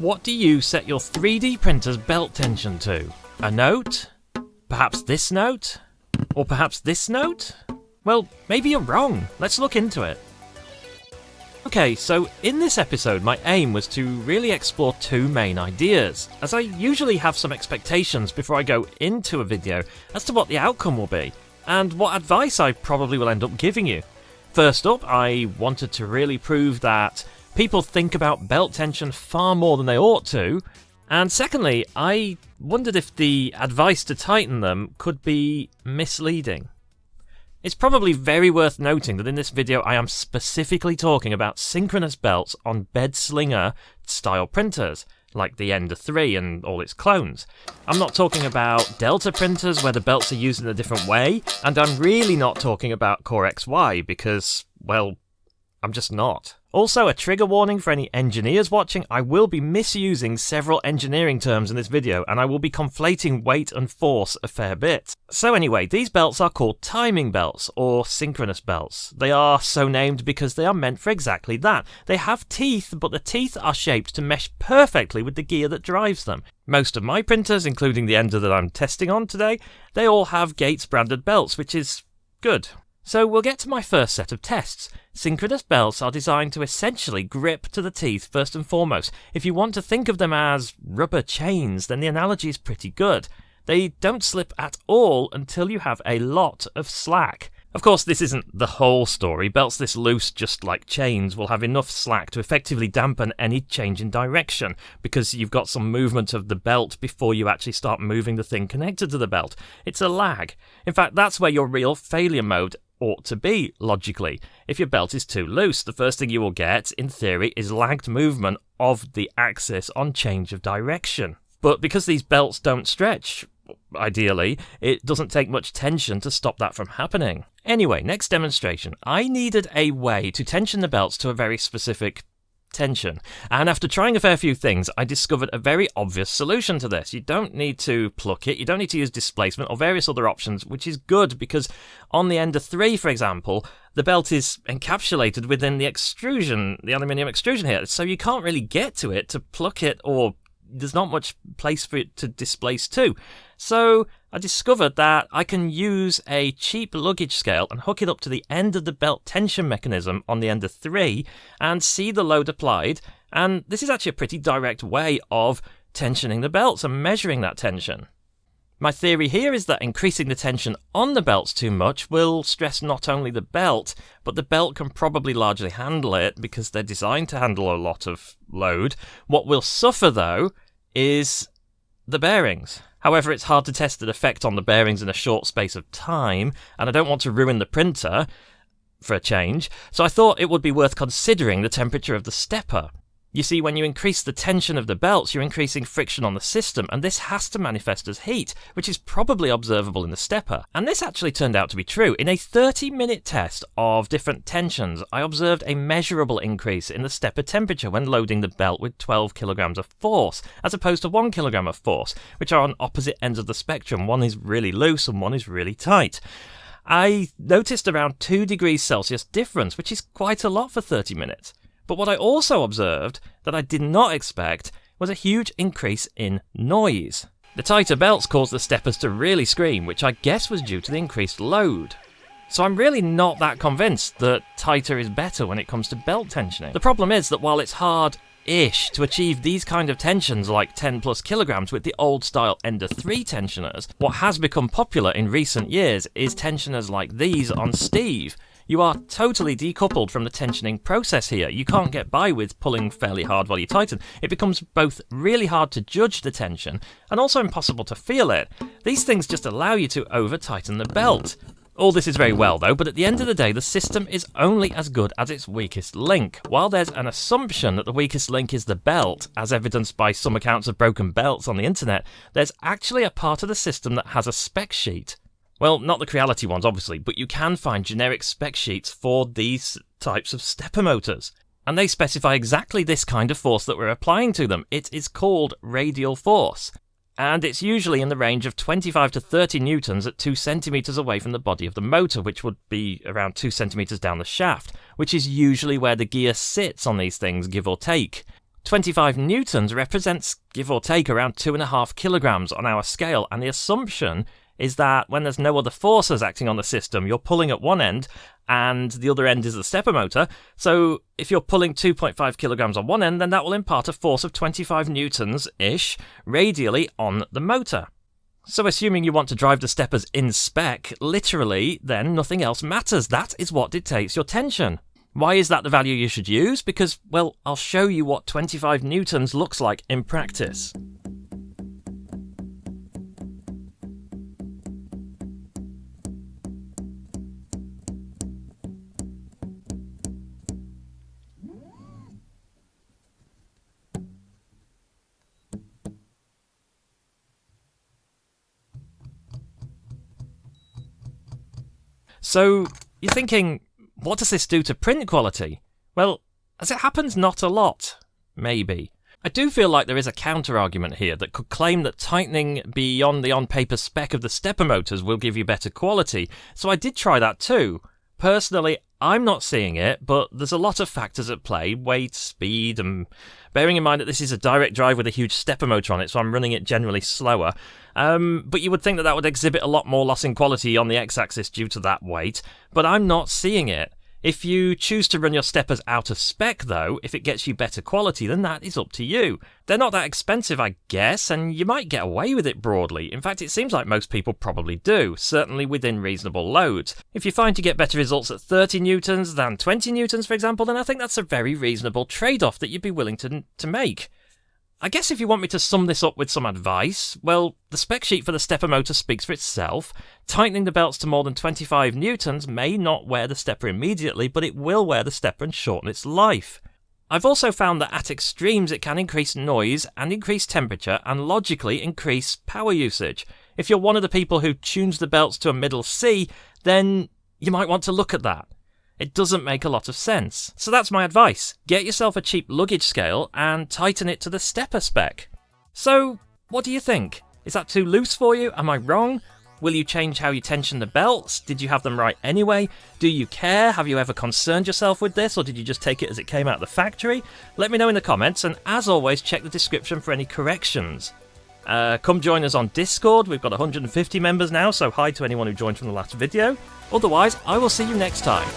What do you set your 3D printer's belt tension to? A note? Perhaps this note? Or perhaps this note? Well, maybe you're wrong. Let's look into it. Okay, so in this episode my aim was to really explore two main ideas, as I usually have some expectations before I go into a video as to what the outcome will be, and what advice I probably will end up giving you. First up, I wanted to really prove that people think about belt tension far more than they ought to, and secondly, I wondered if the advice to tighten them could be misleading. It's probably very worth noting that in this video I am specifically talking about synchronous belts on bed slinger style printers, like the Ender 3 and all its clones. I'm not talking about Delta printers where the belts are used in a different way, and I'm really not talking about Core XY because, well, I'm just not. Also, a trigger warning for any engineers watching, I will be misusing several engineering terms in this video, and I will be conflating weight and force a fair bit. So anyway, these belts are called timing belts, or synchronous belts. They are so named because they are meant for exactly that. They have teeth, but the teeth are shaped to mesh perfectly with the gear that drives them. Most of my printers, including the Ender that I'm testing on today, they all have Gates branded belts, which is good. So we'll get to my first set of tests. Synchronous belts are designed to essentially grip to the teeth first and foremost. If you want to think of them as rubber chains, then the analogy is pretty good. They don't slip at all until you have a lot of slack. Of course, this isn't the whole story. Belts this loose, just like chains, will have enough slack to effectively dampen any change in direction, because you've got some movement of the belt before you actually start moving the thing connected to the belt. It's a lag. In fact, that's where your real failure mode ought to be, logically. If your belt is too loose, the first thing you will get, in theory, is lagged movement of the axis on change of direction. But because these belts don't stretch, ideally, it doesn't take much tension to stop that from happening. Anyway, next demonstration. I needed a way to tension the belts to a very specific tension, and after trying a fair few things, I discovered a very obvious solution to this. You don't need to pluck it, you don't need to use displacement or various other options, which is good because on the Ender 3, for example, the belt is encapsulated within the extrusion, the aluminium extrusion here, so you can't really get to it to pluck it, or there's not much place for it to displace to. So I discovered that I can use a cheap luggage scale and hook it up to the end of the belt tension mechanism on the Ender 3 and see the load applied, and this is actually a pretty direct way of tensioning the belts and measuring that tension. My theory here is that increasing the tension on the belts too much will stress not only the belt, but the belt can probably largely handle it because they're designed to handle a lot of load. What will suffer, though, is the bearings. However, it's hard to test an effect on the bearings in a short space of time, and I don't want to ruin the printer for a change, so I thought it would be worth considering the temperature of the stepper. You see, when you increase the tension of the belts, you're increasing friction on the system, and this has to manifest as heat, which is probably observable in the stepper. And this actually turned out to be true. In a 30-minute test of different tensions, I observed a measurable increase in the stepper temperature when loading the belt with 12 kilograms of force, as opposed to 1 kilogram of force, which are on opposite ends of the spectrum. One is really loose and one is really tight. I noticed around 2 degrees Celsius difference, which is quite a lot for 30 minutes. But what I also observed, that I did not expect, was a huge increase in noise. The tighter belts caused the steppers to really scream, which I guess was due to the increased load. So I'm really not that convinced that tighter is better when it comes to belt tensioning. The problem is that while it's hard-ish to achieve these kind of tensions like 10 plus kilograms with the old style Ender 3 tensioners, what has become popular in recent years is tensioners like these on Steve. You are totally decoupled from the tensioning process here. You can't get by with pulling fairly hard while you tighten. It becomes both really hard to judge the tension and also impossible to feel it. These things just allow you to over-tighten the belt. All this is very well though, but at the end of the day the system is only as good as its weakest link. While there's an assumption that the weakest link is the belt, as evidenced by some accounts of broken belts on the internet, there's actually a part of the system that has a spec sheet. Well, not the Creality ones, obviously, but you can find generic spec sheets for these types of stepper motors. And they specify exactly this kind of force that we're applying to them. It is called radial force. And it's usually in the range of 25 to 30 newtons at 2 centimeters away from the body of the motor, which would be around 2 centimeters down the shaft, which is usually where the gear sits on these things, give or take. 25 newtons represents, give or take, around 2.5 kilograms on our scale, and the assumption is that when there's no other forces acting on the system, you're pulling at one end and the other end is the stepper motor. So if you're pulling 2.5 kilograms on one end, then that will impart a force of 25 newtons-ish radially on the motor. So assuming you want to drive the steppers in spec, literally, then nothing else matters. That is what dictates your tension. Why is that the value you should use? Because, well, I'll show you what 25 newtons looks like in practice. So, you're thinking, what does this do to print quality? Well, as it happens, not a lot. Maybe. I do feel like there is a counter-argument here that could claim that tightening beyond the on-paper spec of the stepper motors will give you better quality, so I did try that too. Personally, I'm not seeing it, but there's a lot of factors at play: weight, speed, and bearing in mind that this is a direct drive with a huge stepper motor on it, so I'm running it generally slower. But you would think that would exhibit a lot more loss in quality on the x-axis due to that weight, but I'm not seeing it. If you choose to run your steppers out of spec though, if it gets you better quality, then that is up to you. They're not that expensive, I guess, and you might get away with it broadly. In fact, it seems like most people probably do, certainly within reasonable loads. If you find you get better results at 30 newtons than 20 newtons, for example, then I think that's a very reasonable trade-off that you'd be willing to make. I guess if you want me to sum this up with some advice, well, the spec sheet for the stepper motor speaks for itself. Tightening the belts to more than 25 newtons may not wear the stepper immediately, but it will wear the stepper and shorten its life. I've also found that at extremes it can increase noise and increase temperature and logically increase power usage. If you're one of the people who tunes the belts to a middle C, then you might want to look at that. It doesn't make a lot of sense. So that's my advice. Get yourself a cheap luggage scale and tighten it to the stepper spec. So, what do you think? Is that too loose for you? Am I wrong? Will you change how you tension the belts? Did you have them right anyway? Do you care? Have you ever concerned yourself with this, or did you just take it as it came out of the factory? Let me know in the comments, and as always, check the description for any corrections. Come join us on Discord. We've got 150 members now, so hi to anyone who joined from the last video. Otherwise, I will see you next time.